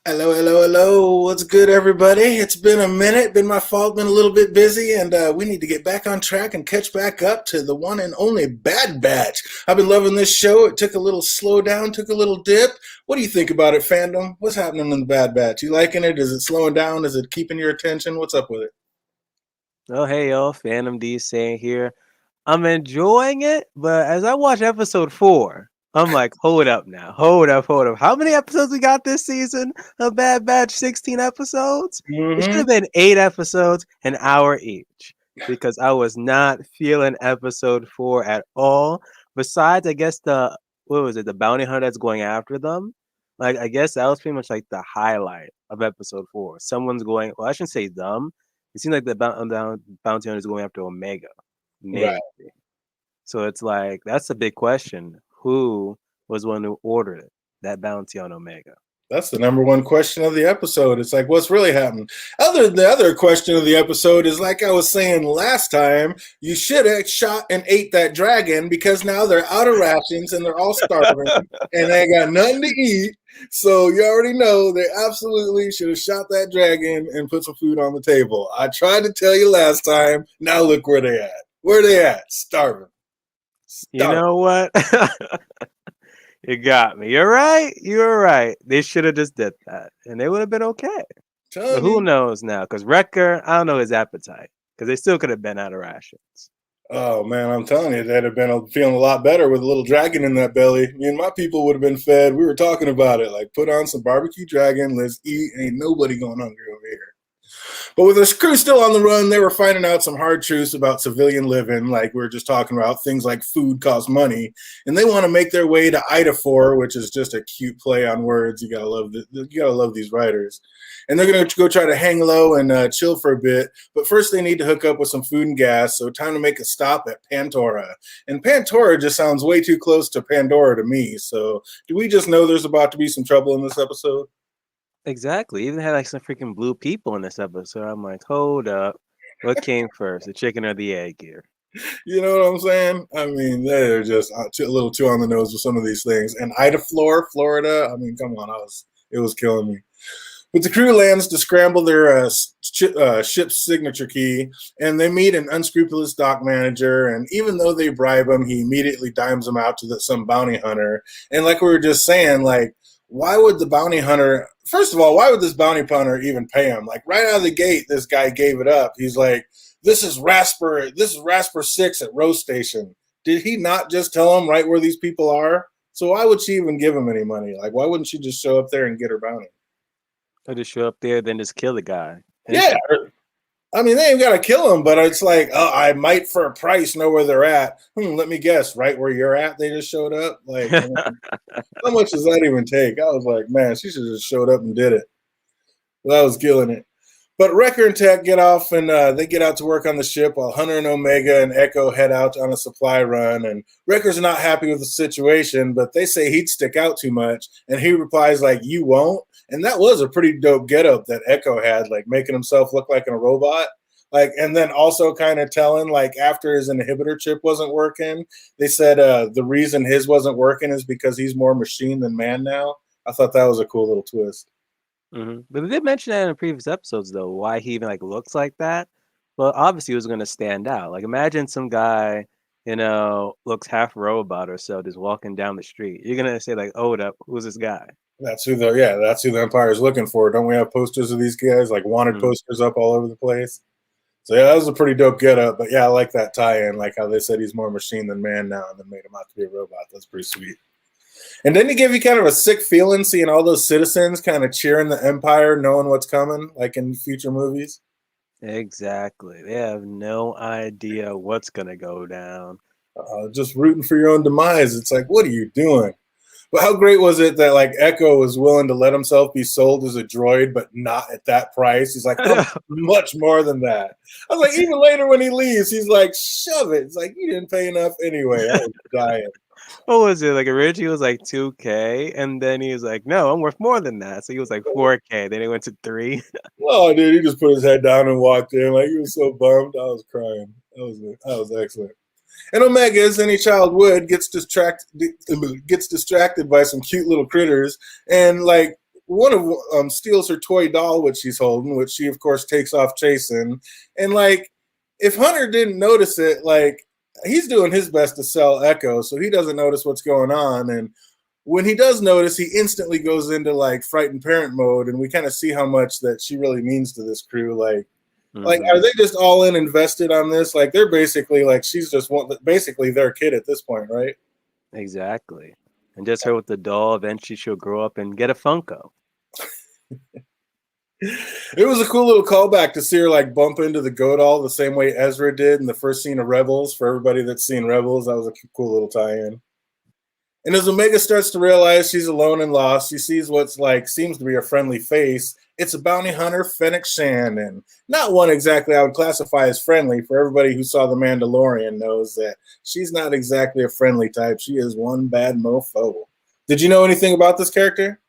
Hello, hello, hello. What's good, everybody? It's been a minute. Been my fault. Been a little bit busy, and we need to get back on track and catch back up to the one and only Bad Batch. I've been loving this show. It took a little slow down, took a little dip. What do you think about it, fandom? What's happening in the Bad Batch? You liking it? Is it slowing down? Is it keeping your attention? What's up with it? Oh, hey, yo, Phantom D saying here. I'm enjoying it, but as I watch episode 4, I'm like, hold up now. Hold up, hold up. How many episodes we got this season of Bad Batch? 16 episodes? It should Mm-hmm. have been 8 episodes, an hour each, because I was not feeling episode 4 at all. Besides, I guess what was it, the bounty hunter that's going after them? Like, I guess that was pretty much like the highlight of episode 4. Someone's going, well, I shouldn't say them. It seems like the bounty hunter is going after Omega, Right. maybe. So it's like that's a big question. Who was the one who ordered it? That bounty on Omega. That's the number one question of the episode. It's like, what's really happening? The other question of the episode is like I was saying last time, you should have shot and ate that dragon because now they're out of rations and they're all starving and they got nothing to eat. So you already know they absolutely should have shot that dragon and put some food on the table. I tried to tell you last time. Now look where they at. Where they at? Starving. You Starving. know what? You got me. You're right. You're right. They should have just did that, and they would have been okay. But Telling who you. knows now? Because Wrecker, I don't know his appetite. Because they still could have been out of rations. Oh man, I'm telling you, they'd have been feeling a lot better with a little dragon in that belly. Me and my people would have been fed. We were talking about it, like put on some barbecue dragon, let's eat. Ain't nobody going hungry over here. But with the crew still on the run, they were finding out some hard truths about civilian living, like we were just talking about. Things like food cost money, and they want to make their way to Ida4, which is just a cute play on words. You gotta love these writers. And they're gonna go try to hang low and chill for a bit. But first, they need to hook up with some food and gas. So time to make a stop at Pantora. And Pantora just sounds way too close to Pandora to me. So do we just know there's about to be some trouble in this episode? Exactly. Even had like some freaking blue people in this episode. I'm like, hold up. What came first, the chicken or the egg here? You know what I'm saying? I mean, they're just a little too on the nose with some of these things. And Ida Floor, Florida. I mean, come on, it was killing me. But the crew lands to scramble their ship's signature key, and they meet an unscrupulous dock manager. And even though they bribe him, he immediately dimes them out to some bounty hunter. And like we were just saying, like, why would the bounty hunter? First of all, why would this bounty hunter even pay him? Like right out of the gate, this guy gave it up. He's like, This is Rasper 6 at Rose Station." Did he not just tell him right where these people are? So why would she even give him any money? Like, why wouldn't she just show up there and get her bounty? Or just show up there, then just kill the guy Yeah, instantly. I mean, they ain't got to kill them, but it's like, oh, I might for a price know where they're at. Let me guess, right where you're at, they just showed up. Like, I mean, how much does that even take? I was like, man, she should have just showed up and did it. Well, I was killing it. But Wrecker and Tech get off and they get out to work on the ship while Hunter and Omega and Echo head out on a supply run. And Wrecker's not happy with the situation, but they say he'd stick out too much. And he replies, like, you won't. And that was a pretty dope getup that Echo had, like making himself look like a robot. Like, and then also kind of telling, like, after his inhibitor chip wasn't working, they said the reason his wasn't working is because he's more machine than man now. I thought that was a cool little twist. But they did mention that in the previous episodes, though, why he even like looks like that. Well, obviously, he was going to stand out. Like, imagine some guy, looks half robot or so, just walking down the street. You're gonna say like, "Hold up, who's this guy?" That's who the Empire is looking for. Don't we have posters of these guys, like wanted Mhm. posters up all over the place? So yeah, that was a pretty dope getup. But yeah, I like that tie-in, like how they said he's more machine than man now, and then made him out to be a robot. That's pretty sweet. And didn't it give you kind of a sick feeling seeing all those citizens kind of cheering the Empire, knowing what's coming, like in future movies? Exactly. They have no idea what's gonna go down. Just rooting for your own demise. It's like, what are you doing? But how great was it that like Echo was willing to let himself be sold as a droid, but not at that price? He's like, I'm much more than that. I was like, even later when he leaves, he's like, shove it. It's like you didn't pay enough anyway. I was dying. What was it? Like originally it was like 2K, and then he was like, "No, I'm worth more than that." So he was like 4K. Then he went to 3. Oh, dude, he just put his head down and walked in. Like he was so bummed. I was crying. That was excellent. And Omega, as any child would, gets distracted by some cute little critters, and like one of steals her toy doll, which she's holding, which she of course takes off chasing. And like, if Hunter didn't notice it, like he's doing his best to sell Echo, so he doesn't notice what's going on. And when he does notice, he instantly goes into like frightened parent mode, and we kind of see how much that she really means to this crew. Like, are they just all in invested on this? Like, they're basically like she's just basically their kid at this point, right? Exactly. And just her with the doll, eventually she'll grow up and get a Funko. It was a cool little callback to see her like bump into the Godal the same way Ezra did in the first scene of Rebels. For everybody that's seen Rebels, that was a cool little tie-in. And as Omega starts to realize she's alone and lost, she sees what's like seems to be a friendly face. It's a bounty hunter, Fennec Shand, and not one exactly I would classify as friendly. For everybody who saw The Mandalorian knows that she's not exactly a friendly type. She is one bad mofo. Did you know anything about this character?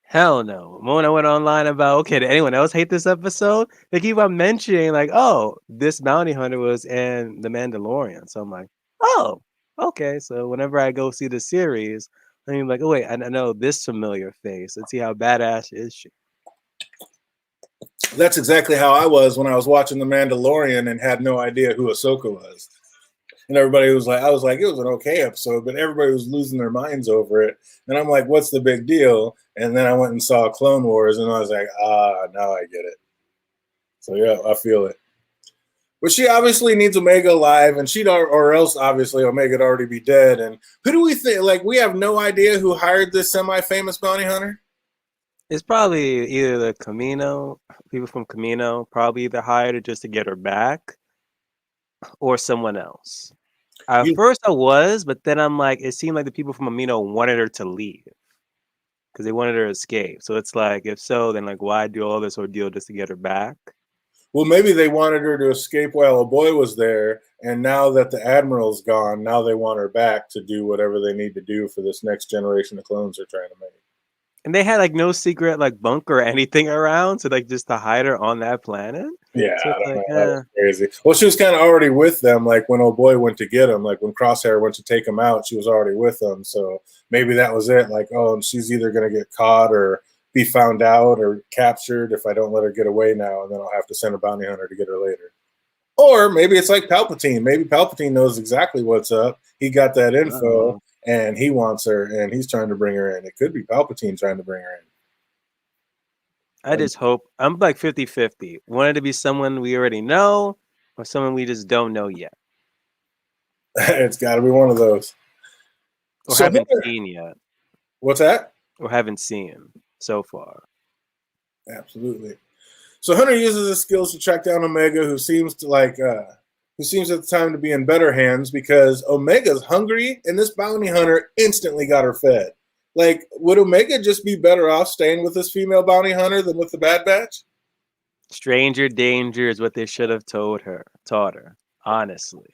Hell no. When I went online about, okay, did anyone else hate this episode? They keep on mentioning, like, oh, this bounty hunter was in The Mandalorian. So I'm like, oh, okay. So whenever I go see the series, I'm like, oh, wait, I know this familiar face. Let's see how badass is she. That's exactly how I was when I was watching The Mandalorian and had no idea who Ahsoka was. And everybody was like, I was like, it was an okay episode, but everybody was losing their minds over it. And I'm like, what's the big deal? And then I went and saw Clone Wars, and I was like, now I get it. So yeah, I feel it. But she obviously needs Omega alive, and or else obviously Omega'd already be dead. And who do we think? Like, we have no idea who hired this semi-famous bounty hunter. It's probably either the Camino, people from Camino, probably either hired her just to get her back, or someone else. At first I was, but then I'm like, it seemed like the people from Camino wanted her to leave because they wanted her to escape. So it's like, if so, then like, why do all this ordeal just to get her back? Well, maybe they wanted her to escape while a boy was there, and now that the Admiral's gone, now they want her back to do whatever they need to do for this next generation of clones they're trying to make. And they had like no secret like bunker or anything around, so like just to hide her on that planet. Yeah, so I don't know. That was crazy. Well, she was kind of already with them. Like when old boy went to get him, like when Crosshair went to take him out, she was already with them. So maybe that was it. Like, oh, and she's either going to get caught or be found out or captured if I don't let her get away now, and then I'll have to send a bounty hunter to get her later. Or maybe it's like Palpatine. Maybe Palpatine knows exactly what's up. He got that info. And he wants her, and he's trying to bring her in. It could be Palpatine trying to bring her in. I just hope. I'm like 50-50. Want it to be someone we already know or someone we just don't know yet. It's got to be one of those. Or haven't seen yet. What's that? Or haven't seen so far. Absolutely. So Hunter uses his skills to track down Omega, who seems at the time to be in better hands because Omega's hungry, and this bounty hunter instantly got her fed. Like, would Omega just be better off staying with this female bounty hunter than with the Bad Batch? Stranger danger is what they should have taught her, honestly.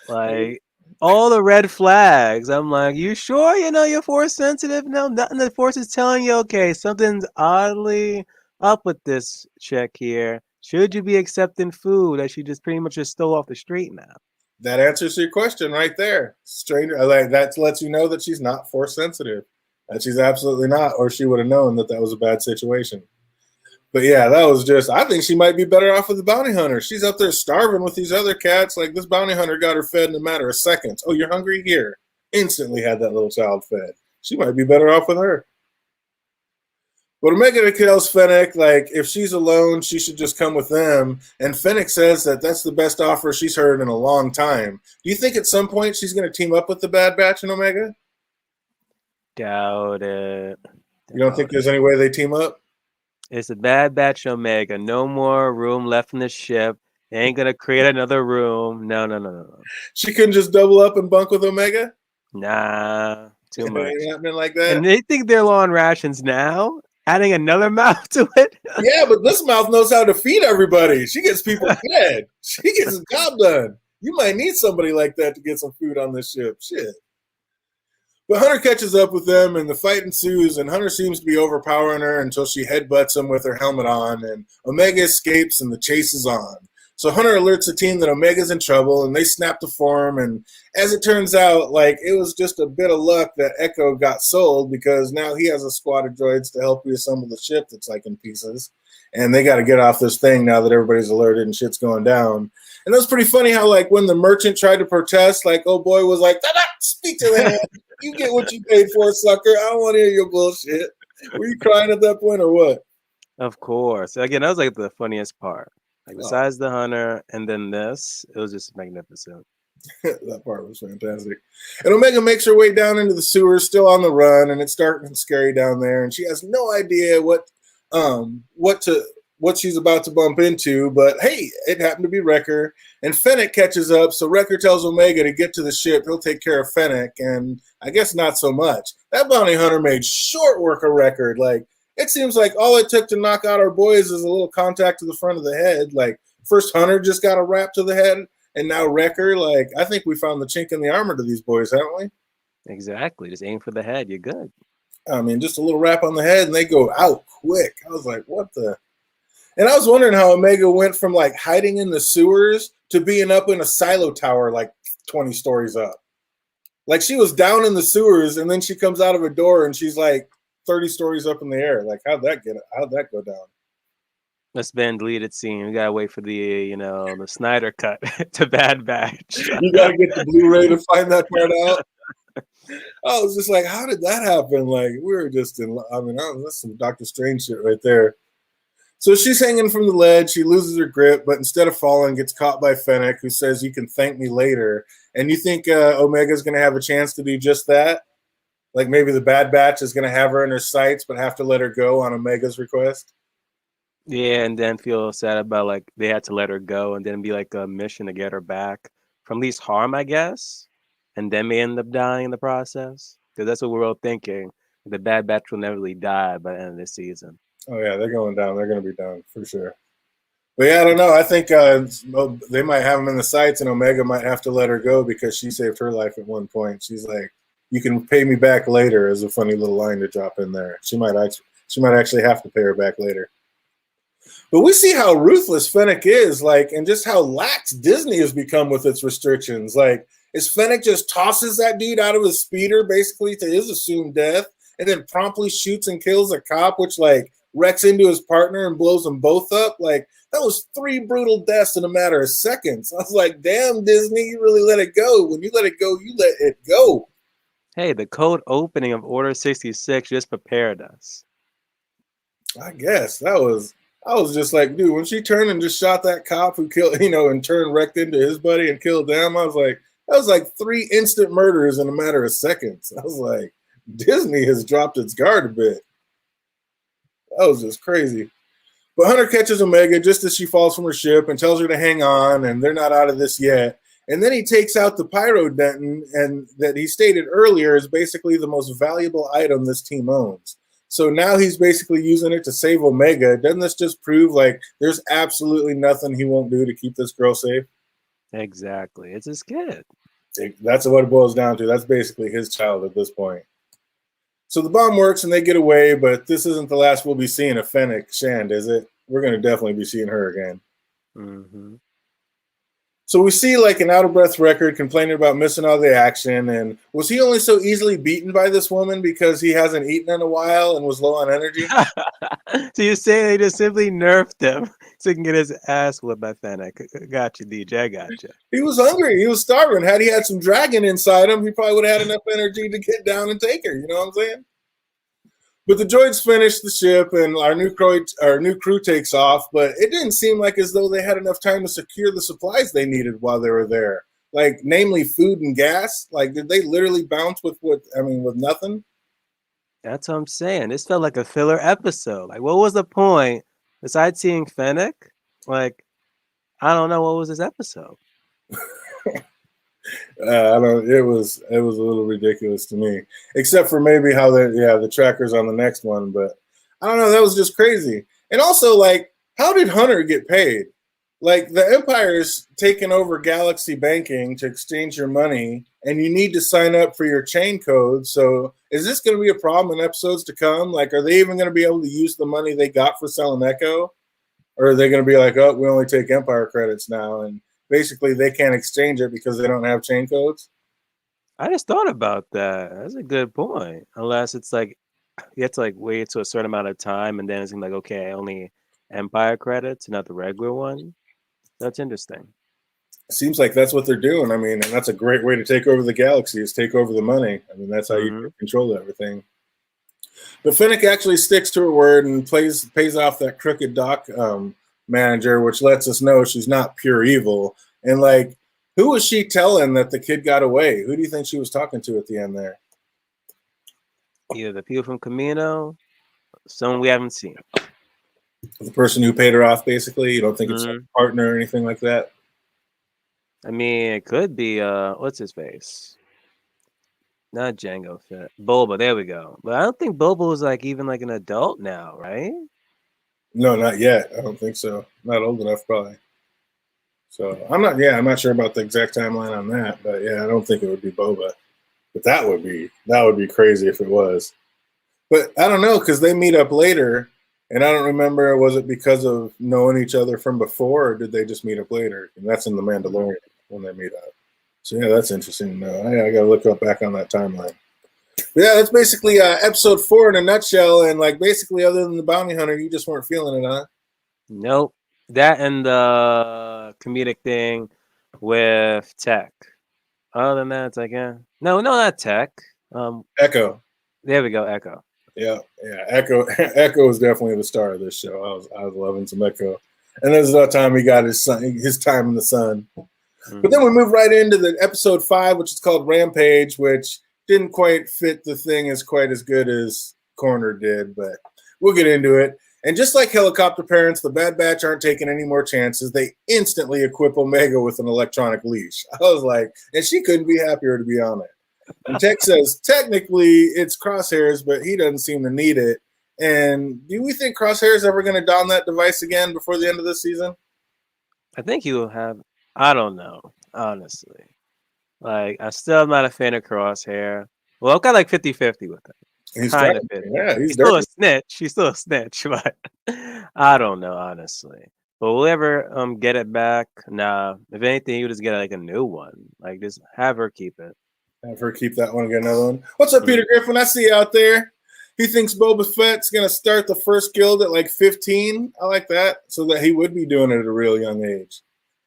Like, all the red flags, I'm like, you sure you're force sensitive? No, nothing the force is telling you, okay, something's oddly up with this chick here. Should you be accepting food that she just pretty much just stole off the street now? That answers your question right there. Stranger, like that lets you know that she's not force sensitive. That she's absolutely not, or she would have known that was a bad situation. But yeah, that was just, I think she might be better off with the bounty hunter. She's up there starving with these other cats. Like this bounty hunter got her fed in a matter of seconds. Oh, you're hungry? Here. Instantly had that little child fed. She might be better off with her. But Omega tells Fennec, like, if she's alone, she should just come with them. And Fennec says that that's the best offer she's heard in a long time. Do you think at some point she's going to team up with the Bad Batch and Omega? Doubt it. You don't think there's any way they team up? It's the Bad Batch and Omega. No more room left in the ship. They ain't going to create another room. No. She couldn't just double up and bunk with Omega? Nah, too much. It ain't happening like that. And they think they're low on rations now? Adding another mouth to it? Yeah, but this mouth knows how to feed everybody. She gets people fed. She gets the job done. You might need somebody like that to get some food on this ship. Shit. But Hunter catches up with them, and the fight ensues, and Hunter seems to be overpowering her until she headbutts him with her helmet on, and Omega escapes, and the chase is on. So Hunter alerts the team that Omega's in trouble, and they snap the form. And as it turns out, like, it was just a bit of luck that Echo got sold, because now he has a squad of droids to help reassemble the ship that's like in pieces. And they got to get off this thing now that everybody's alerted and shit's going down. And it was pretty funny how, like, when the merchant tried to protest, like, old boy was like, speak to the hand. You get what you paid for, sucker. I don't want to hear your bullshit. Were you crying at that point or what? Of course. Again, that was like the funniest part. Like, besides the Hunter and then this, it was just magnificent. That part was fantastic. And Omega makes her way down into the sewers, still on the run, and it's dark and scary down there. And she has no idea what she's about to bump into. But hey, it happened to be Wrecker, and Fennec catches up. So Wrecker tells Omega to get to the ship. He'll take care of Fennec, and I guess not so much. That bounty hunter made short work of Wrecker. Like, it seems like all it took to knock out our boys is a little contact to the front of the head. Like, first Hunter just got a rap to the head, and now Wrecker. Like, I think we found the chink in the armor to these boys, haven't we? Exactly. Just aim for the head. You're good. I mean, just a little rap on the head, and they go out quick. I was like, what the? And I was wondering how Omega went from, like, hiding in the sewers to being up in a silo tower, like, 20 stories up. Like, she was down in the sewers, and then she comes out of a door, and she's, like, 30 stories up in the air. Like, how'd that go down? That's been deleted scene. We gotta wait for the the Snyder cut to Bad Batch. You gotta get the Blu-ray to find that part out. I was just like, how did that happen? Like, we were just in. I mean, that's some Doctor Strange shit right there. So she's hanging from the ledge. She loses her grip, but instead of falling, gets caught by Fennec, who says, "You can thank me later." And you think Omega's going to have a chance to do just that? Like, maybe the Bad Batch is going to have her in her sights, but have to let her go on Omega's request? Yeah, and then feel sad about, like, they had to let her go, and then be like a mission to get her back from least harm, I guess, and then may end up dying in the process, because that's what we're all thinking. The Bad Batch will never really die by the end of this season. Oh yeah, they're going down. They're going to be down for sure. But yeah, I don't know. I think they might have him in the sights, and Omega might have to let her go because she saved her life at one point. She's like, "You can pay me back later," as a funny little line to drop in there. She might actually have to pay her back later. But we see how ruthless Fennec is, like, and just how lax Disney has become with its restrictions. Like, is Fennec just tosses that dude out of his speeder, basically, to his assumed death, and then promptly shoots and kills a cop, which, like, wrecks into his partner and blows them both up. Like, that was 3 brutal deaths in a matter of seconds. I was like, damn, Disney, you really let it go. When you let it go, you let it go. Hey, the cold opening of Order 66 just prepared us. I guess I was just like, dude, when she turned and just shot that cop who killed, and turned wrecked into his buddy and killed them, I was like, that was like 3 instant murders in a matter of seconds. I was like, Disney has dropped its guard a bit. That was just crazy. But Hunter catches Omega just as she falls from her ship and tells her to hang on, and they're not out of this yet. And then he takes out the Pyro Denton, and that he stated earlier is basically the most valuable item this team owns. So now he's basically using it to save Omega. Doesn't this just prove, like, there's absolutely nothing he won't do to keep this girl safe? Exactly. It's his kid. That's what it boils down to. That's basically his child at this point. So the bomb works and they get away, but this isn't the last we'll be seeing of Fennec Shand, is it? We're going to definitely be seeing her again. Mm-hmm. So we see, like, an out-of-breath Wrecker complaining about missing all the action. And was he only so easily beaten by this woman because he hasn't eaten in a while and was low on energy? So you're saying they just simply nerfed him so he can get his ass whipped by Fennec. Gotcha, DJ. I gotcha. He was hungry. He was starving. Had he had some dragon inside him, he probably would have had enough energy to get down and take her. You know what I'm saying? But the droids finish the ship, and our new crew takes off. But it didn't seem like as though they had enough time to secure the supplies they needed while they were there. Like, namely food and gas. Like, did they literally bounce with nothing? That's what I'm saying. This felt like a filler episode. Like, what was the point besides seeing Fennec? Like, I don't know. What was this episode? It was a little ridiculous to me, except for maybe how the trackers on the next one. But I don't know. That was just crazy. And also, like, how did Hunter get paid? Like, the Empire's taken over Galaxy Banking to exchange your money, and you need to sign up for your chain code. So is this going to be a problem in episodes to come? Like, are they even going to be able to use the money they got for selling Echo? Or are they going to be like, oh, we only take Empire credits now, and basically they can't exchange it because they don't have chain codes? I just thought about that. That's a good point. Unless it's like you have to like wait to a certain amount of time, and then it's gonna be like, okay, only Empire credits, not the regular one. That's interesting. Seems like that's what they're doing. I mean, and that's a great way to take over the galaxy is take over the money. I mean, that's how you Hmm. control everything. But Finnick actually sticks to her word and pays off that crooked dock manager, which lets us know she's not pure evil. And like, who was she telling that the kid got away? Who do you think she was talking to at the end there? Either the people from Camino, someone we haven't seen. The person who paid her off, basically. You don't think it's a Mhm. partner or anything like that? I mean, it could be what's his face? Not Django Fett. Boba, there we go. But I don't think Boba was like even like an adult now, right? No, not yet. I don't think so. Not old enough, probably. So I'm not. Yeah, I'm not sure about the exact timeline on that, but yeah, I don't think it would be Boba. But that would be crazy if it was. But I don't know because they meet up later, and I don't remember. Was it because of knowing each other from before, or did they just meet up later? And that's in the Mandalorian when they meet up. So yeah, that's interesting to know. I got to look up back on that timeline. But yeah, that's basically episode 4 in a nutshell. And like basically, other than the bounty hunter, you just weren't feeling it, huh? Nope. That and the comedic thing with Tech. Other than that, it's like, no, not Tech. Echo. There we go, Echo. Yeah. Echo. Echo is definitely the star of this show. I was loving some Echo, and this is the time he got his time in the sun. But then we move right into the episode 5, which is called Rampage, which didn't quite fit the thing as quite as good as Corner did, but we'll get into it. And just like Helicopter Parents, the Bad Batch aren't taking any more chances. They instantly equip Omega with an electronic leash. I was like, and she couldn't be happier to be on it. And Tech says, technically, it's Crosshairs, but he doesn't seem to need it. And do we think Crosshair's ever going to don that device again before the end of this season? I think he will have. I don't know, honestly. Like, I still am not a fan of Crosshair. Well, I've got like 50-50 with him. He's Kind of trying. 50. Yeah, he's He's still a dirty. snitch. He's still a snitch, but I don't know, honestly. But will we ever get it back? Nah. If anything, you just get like a new one. Like, just have her keep it. Have her keep that one, get another one. What's up, Mm. Peter Griffin? I see you out there. He thinks Boba Fett's going to start the first guild at like 15. I like that. So that he would be doing it at a real young age.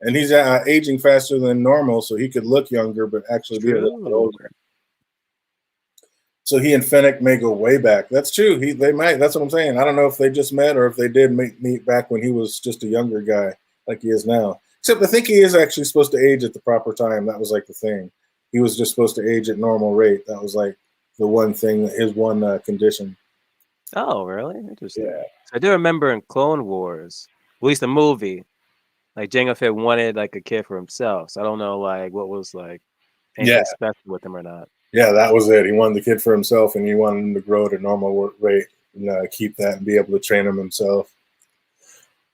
And he's aging faster than normal, so he could look younger, but actually be a little bit True. older. So he and Fennec may go way back. That's true. They might. That's what I'm saying. I don't know if they just met or if they did meet back when he was just a younger guy like he is now. Except I think he is actually supposed to age at the proper time. That was like the thing. He was just supposed to age at normal rate. That was like the one thing, his one condition. Oh, really? Interesting. Yeah. I do remember in Clone Wars, at least the movie, like Jango Fett wanted like a kid for himself. So I don't know like what was like anything Yeah. special with him or not. Yeah, that was it. He wanted the kid for himself, and he wanted him to grow at a normal rate and keep that and be able to train him himself.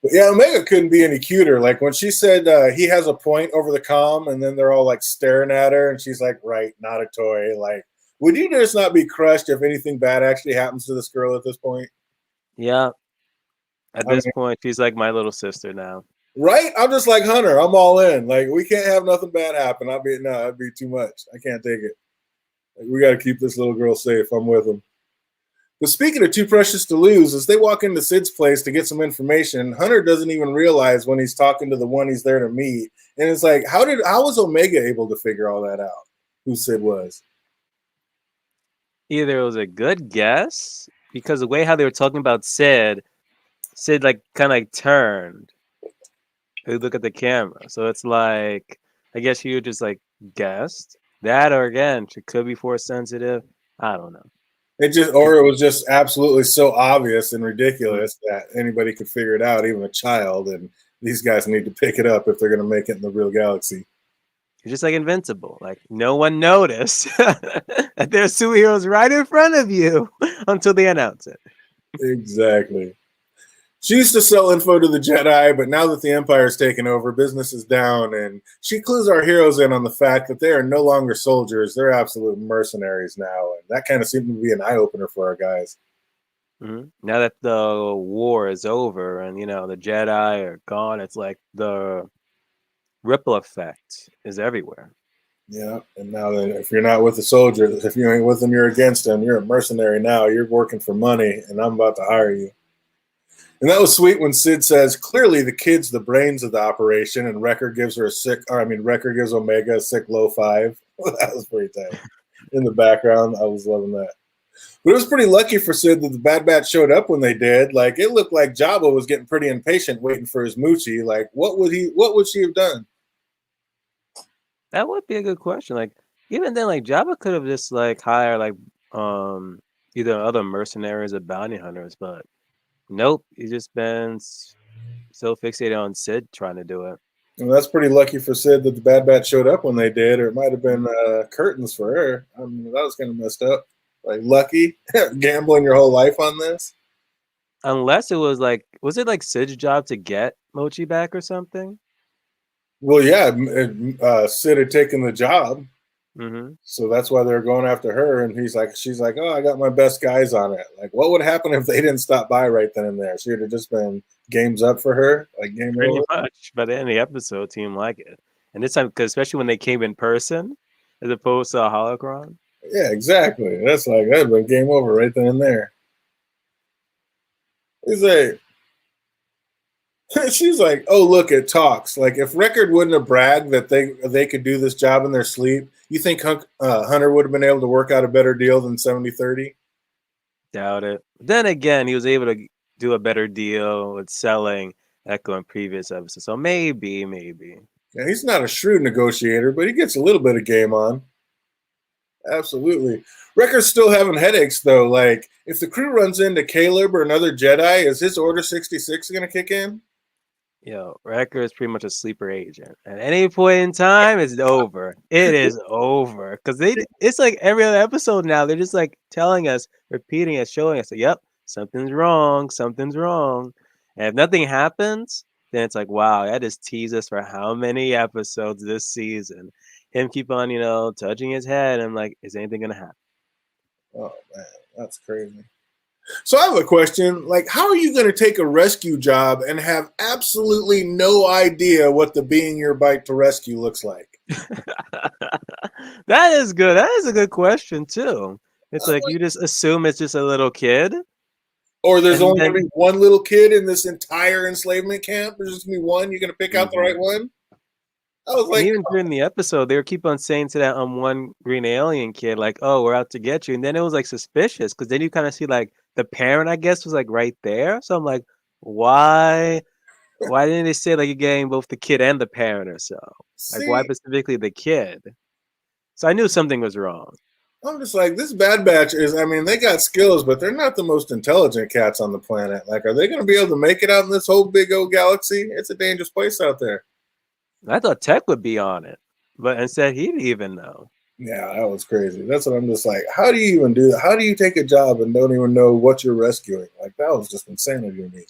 But yeah, Omega couldn't be any cuter. Like when she said he has a point over the comm, and then they're all like staring at her, and she's like, "Right, not a toy." Like, would you just not be crushed if anything bad actually happens to this girl at this point? Yeah. At I this mean, point, she's like my little sister now. right? I'm just like Hunter. I'm all in. Like, we can't have nothing bad happen. That'd be too much. I can't take it. Like, we got to keep this little girl safe. I'm with him. But speaking of Too Precious to Lose, as they walk into Sid's place to get some information, Hunter doesn't even realize when he's talking to the one he's there to meet. And it's like, how was Omega able to figure all that out? Who Sid was? Either it was a good guess because the way how they were talking about Sid like kind of like turned. They look at the camera, so it's like I guess you just like guessed that, or again, she could be force sensitive. I don't know. Or it was just absolutely so obvious and ridiculous that anybody could figure it out, even a child. And these guys need to pick it up if they're going to make it in the real galaxy. You're just like invincible. Like no one noticed that there's superheroes right in front of you until they announce it. Exactly. She used to sell info to the Jedi, but now that the Empire's taken over, business is down, and she clues our heroes in on the fact that they are no longer soldiers. They're absolute mercenaries now, and that kind of seemed to be an eye-opener for our guys. Now that the war is over and the Jedi are gone, it's like the ripple effect is everywhere. Yeah, and now then, if you're not with the soldiers, if you ain't with them, you're against them. You're a mercenary now. You're working for money, and I'm about to hire you. And that was sweet when Sid says, "Clearly, the kid's the brains of the operation," and Wrecker gives her a sick. Or, I mean, Wrecker gives Omega a sick low five. That was pretty tight. In the background, I was loving that. But it was pretty lucky for Sid that the Bad Batch showed up when they did. Like it looked like Jabba was getting pretty impatient, waiting for his Moochie. Like, what would she have done? That would be a good question. Like even then, like Jabba could have just like hired like either other mercenaries or bounty hunters, but nope, he's just been so fixated on Sid trying to do it. And that's pretty lucky for Sid that the Bad Batch showed up when they did, or it might have been curtains for her. I mean, that was kind of messed up. Like, lucky gambling your whole life on this. Unless it was it like Sid's job to get Mochi back or something? Well, yeah, Sid had taken the job, Mm-hmm. so that's why they're going after her. And she's like, "Oh, I got my best guys on it." Like, what would happen if they didn't stop by right then and there? She would have just been games up for her, like game Pretty over. much. By the end of the episode, it seemed like it. And this time, because especially when they came in person as opposed to a holocron. Yeah, exactly. That's like that'd been game over right then and there. He's like, she's like, "Oh, look, it talks." Like, if Record wouldn't have bragged that they could do this job in their sleep, you think Hunter would have been able to work out a better deal than 70-30? Doubt it. Then again, he was able to do a better deal with selling Echo in previous episodes. So maybe. Yeah, he's not a shrewd negotiator, but he gets a little bit of game on. Absolutely. Record's still having headaches, though. Like, if the crew runs into Caleb or another Jedi, is his Order 66 going to kick in? Wrecker is pretty much a sleeper agent. At any point in time, it's over. It is over. Because it's like every other episode now, they're just like telling us, repeating us, showing us, like, yep, something's wrong. And if nothing happens, then it's like, wow, that just teased us for how many episodes this season. Him keep on, touching his head. And I'm like, is anything going to happen? Oh, man, that's crazy. So I have a question. Like, how are you going to take a rescue job and have absolutely no idea what the being your bike to rescue looks like? That is good. That is a good question too. It's like you just assume it's just a little kid. Or there's only going to be one little kid in this entire enslavement camp. There's just going to be one. You're going to pick out the right one. I was like, even during the episode, they would keep on saying to that one green alien kid, like, "Oh, we're out to get you," and then it was like suspicious because then you kind of see like the parent, I guess, was like right there. So I'm like, why? Why didn't they say like you're getting both the kid and the parent or so? Like, why specifically the kid? So I knew something was wrong. I'm just like, this Bad Batch is, I mean, they got skills, but they're not the most intelligent cats on the planet. Like, are they going to be able to make it out in this whole big old galaxy? It's a dangerous place out there. I thought Tech would be on it, but instead he didn't even know. Yeah, that was crazy. That's what I'm just like, how do you even do that? How do you take a job and don't even know what you're rescuing? Like, that was just insanity to me.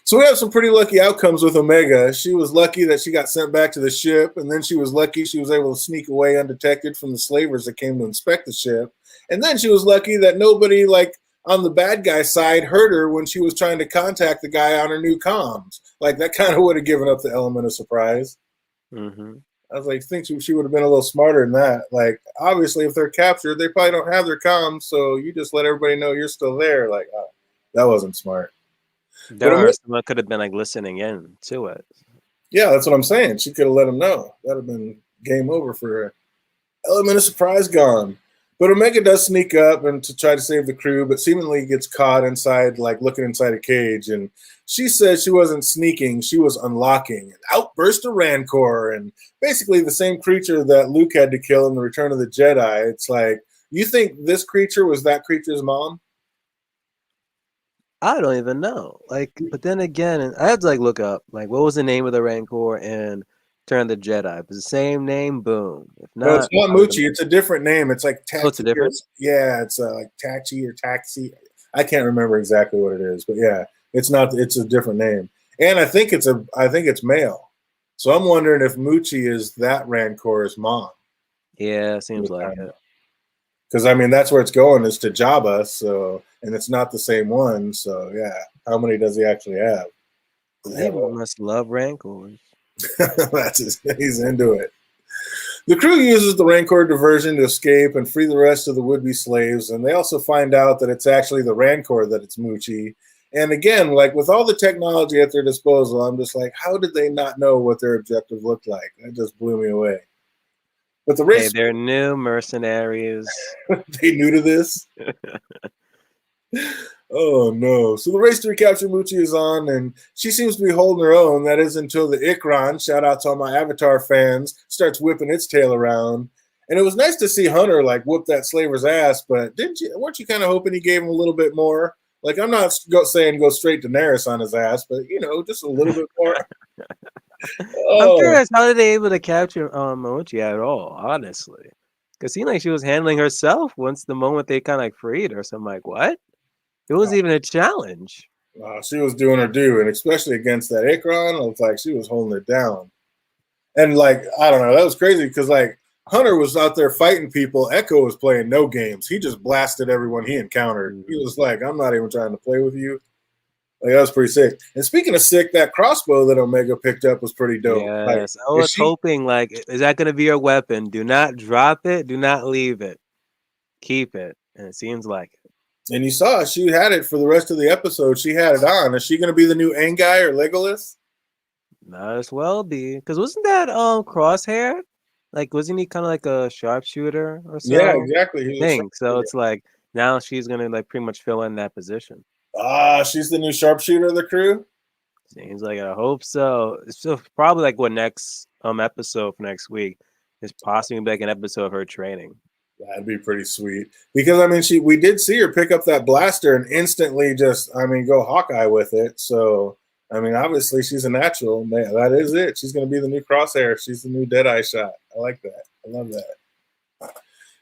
So we have some pretty lucky outcomes with Omega. She was lucky that she got sent back to the ship, and then she was lucky she was able to sneak away undetected from the slavers that came to inspect the ship. And then she was lucky that nobody, like, on the bad guy side heard her when she was trying to contact the guy on her new comms. Like, that kind of would have given up the element of surprise. Mm-hmm. I was like, think she would have been a little smarter than that. Like, obviously, if they're captured, they probably don't have their comms, so you just let everybody know you're still there. Like, oh, that wasn't smart. Someone could have been like listening in to it. Yeah, that's what I'm saying. She could have let him know. That'd have been game over for her. Element of surprise gone. But Omega does sneak up and to try to save the crew, but seemingly gets caught inside, like looking inside a cage. And she says she wasn't sneaking, she was unlocking. An outburst of Rancor, and basically the same creature that Luke had to kill in the Return of the Jedi. It's like, you think this creature was that creature's mom? I don't even know. Like, but then again, and I had to like look up like what was the name of the Rancor in Return of the Jedi. If it's the same name, boom. If not, No, it's not Moochie. It's a different name. It's like Taxi. Oh, it's a different? Yeah, it's like Taxi or Taxi. I can't remember exactly what it is, but yeah, it's not. It's a different name, and I think it's male. So I'm wondering if Moochie is that Rancor's mom. Yeah, seems like it. Because I mean, that's where it's going is to Jabba. So and it's not the same one. So yeah, how many does he actually have? He must love Rancors. He's into it. The crew uses the Rancor diversion to escape and free the rest of the would-be slaves, and they also find out that it's actually the Rancor that it's Muchi. And again, like with all the technology at their disposal, I'm just like, how did they not know what their objective looked like? That just blew me away. But the race, they're new mercenaries. they new to this. Oh no! So the race to recapture Muchi is on, and she seems to be holding her own. That is until the Ikran, shout out to all my Avatar fans, starts whipping its tail around. And it was nice to see Hunter like whoop that slaver's ass, but weren't you kind of hoping he gave him a little bit more? Like, I'm not saying go straight Daenerys on his ass, but just a little bit more. I'm curious, how did they able to capture Muchi at all? Honestly, because it seemed like she was handling herself once the moment they kind of like freed her. So I'm like, what? It wasn't even a challenge. She was doing her due, and especially against that Ikran, it was like she was holding it down. And like, I don't know, that was crazy because like Hunter was out there fighting people. Echo was playing no games. He just blasted everyone he encountered. Mm-hmm. He was like, I'm not even trying to play with you. Like, that was pretty sick. And speaking of sick, that crossbow that Omega picked up was pretty dope. Yes, I was hoping, like, is that going to be your weapon? Do not drop it. Do not leave it. Keep it. And it seems like it. And you saw she had it for the rest of the episode. She had it on. Is she going to be the new Anguy or Legolas? Might as well be. Because wasn't that Crosshair? Like, wasn't he kind of like a sharpshooter or so? Yeah, exactly. So it's like now she's going to like pretty much fill in that position. She's the new sharpshooter of the crew? Seems like I hope so. It's probably like what next episode for next week is possibly like an episode of her training. That'd be pretty sweet. Because, I mean, we did see her pick up that blaster and instantly just, go Hawkeye with it. So, I mean, obviously she's a natural. Man, that is it. She's going to be the new Crosshair. She's the new Deadeye shot. I like that. I love that.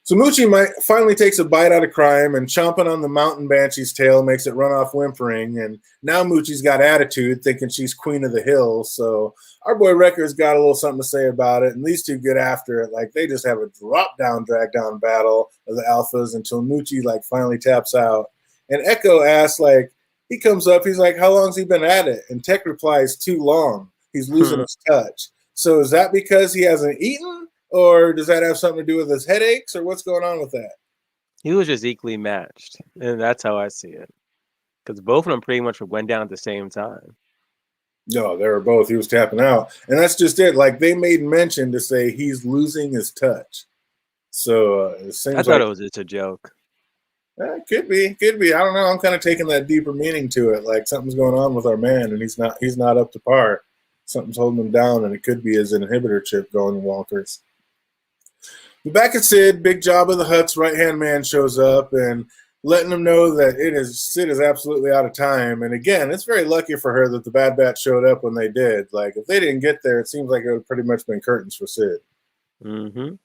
So Muchi finally takes a bite out of crime, and chomping on the mountain banshee's tail makes it run off whimpering. And now Muchi's got attitude, thinking she's queen of the hill. So our boy Wrecker's got a little something to say about it, and these two get after it. Like, they just have a drag down battle of the alphas until Muchi like finally taps out. And Echo asks, like, he comes up, he's like, how long's he been at it? And Tech replies, too long. He's losing his touch. So is that because he hasn't eaten? Or does that have something to do with his headaches, or what's going on with that? He was just equally matched, and that's how I see it. Because both of them pretty much went down at the same time. No, they were both. He was tapping out. And that's just it. Like, they made mention to say he's losing his touch. So it seems I thought it was just a joke. Could be. I don't know. I'm kind of taking that deeper meaning to it. Like, something's going on with our man, and he's not up to par. Something's holding him down, and it could be his inhibitor chip going wonkers. Back at Sid, Big Jabba the Hutt's right-hand man shows up and letting him know that Sid is absolutely out of time. And again, it's very lucky for her that the Bad Batch showed up when they did. Like, if they didn't get there, it seems like it would have pretty much been curtains for Sid. Mm-hmm.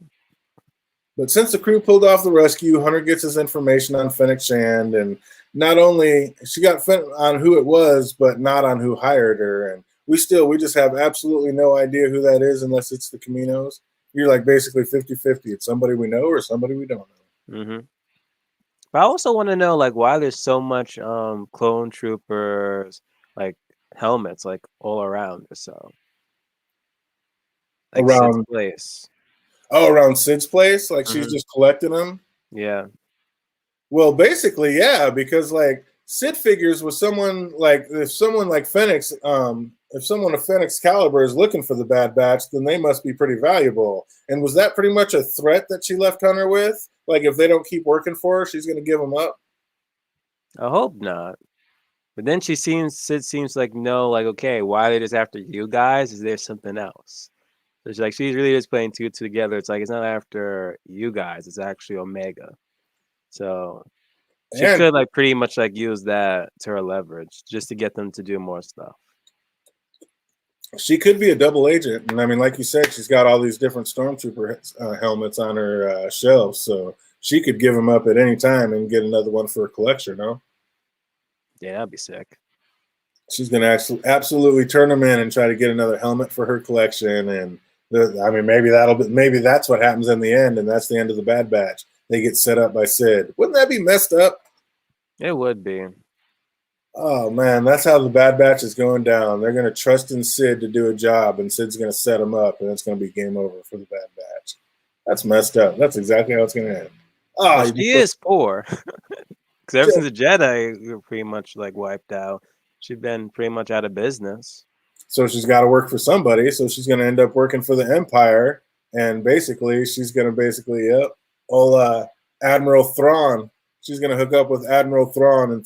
But since the crew pulled off the rescue, Hunter gets his information on Fennec Shand, and not only she got on who it was, but not on who hired her. And we just have absolutely no idea who that is unless it's the Caminos. You're like basically 50-50. It's somebody we know or somebody we don't know. Mm-hmm. But I also want to know like why there's so much clone troopers like helmets like all around or so. Like around Sid's place. Oh, around Sid's place? Like she's just collecting them? Yeah. Well, basically, yeah, because like Sid figures with someone like if someone like Fennec's if someone of Fennec's caliber is looking for the Bad Batch, then they must be pretty valuable. And was that pretty much a threat that she left Hunter with? Like, if they don't keep working for her, she's going to give them up? I hope not. But then Sid seems like, no, like, okay, why are they just after you guys? Is there something else? So she's really just playing two together. It's like, it's not after you guys. It's actually Omega. So she could like pretty much like use that to her leverage just to get them to do more stuff. She could be a double agent. And I mean, like you said, she's got all these different Stormtrooper helmets on her shelf. So she could give them up at any time and get another one for a collection, no? Yeah, that'd be sick. She's going to absolutely turn them in and try to get another helmet for her collection. And maybe that's what happens in the end. And that's the end of the Bad Batch. They get set up by Sid. Wouldn't that be messed up? It would be. Oh man, that's how the Bad Batch is going down. They're going to trust in Sid to do a job, and Sid's going to set them up, and it's going to be game over for the Bad Batch. That's messed up. That's exactly how it's going to end. Well, she is poor. Because ever since the Jedi were pretty much like wiped out, she's been pretty much out of business. So she's got to work for somebody. So she's going to end up working for the Empire, and basically, she's going to Admiral Thrawn. She's going to hook up with Admiral Thrawn, and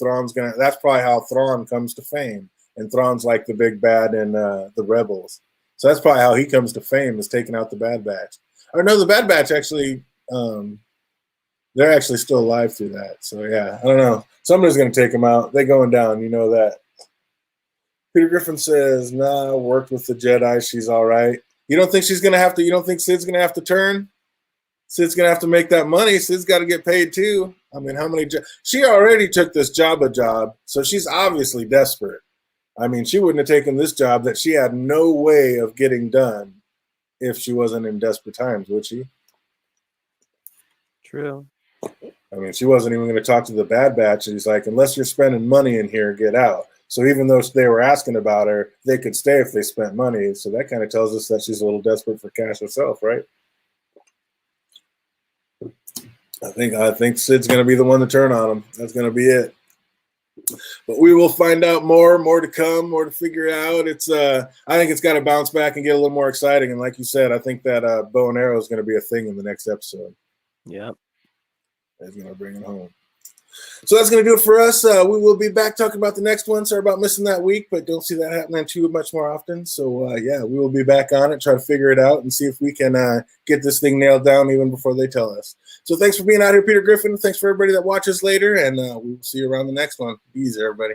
that's probably how Thrawn comes to fame. And Thrawn's like the big bad in the Rebels. So that's probably how he comes to fame, is taking out the Bad Batch. Or no, the Bad Batch actually, they're actually still alive through that. So yeah, I don't know. Somebody's going to take them out. They're going down. You know that. Peter Griffin says, nah, worked with the Jedi. She's all right. You don't think she's going to have to, you don't think Sid's going to have to turn? Sid's going to have to make that money. Sid's got to get paid too. I mean, how many? She already took this Jabba job, so she's obviously desperate. I mean, she wouldn't have taken this job that she had no way of getting done if she wasn't in desperate times, would she? True. I mean, she wasn't even going to talk to the Bad Batch. And he's like, unless you're spending money in here, get out. So even though they were asking about her, they could stay if they spent money. So that kind of tells us that she's a little desperate for cash herself, right? I think Sid's going to be the one to turn on him. That's going to be it. But we will find out more to come, more to figure out. I think it's got to bounce back and get a little more exciting. And like you said, I think that bow and arrow is going to be a thing in the next episode. Yep. It's going to bring it home. So that's going to do it for us. We will be back talking about the next one. Sorry about missing that week, but don't see that happening too much more often. So, yeah, we will be back on it, try to figure it out and see if we can get this thing nailed down even before they tell us. So thanks for being out here, Peter Griffin. Thanks for everybody that watches later, and we will see you around the next one. Be easy, everybody.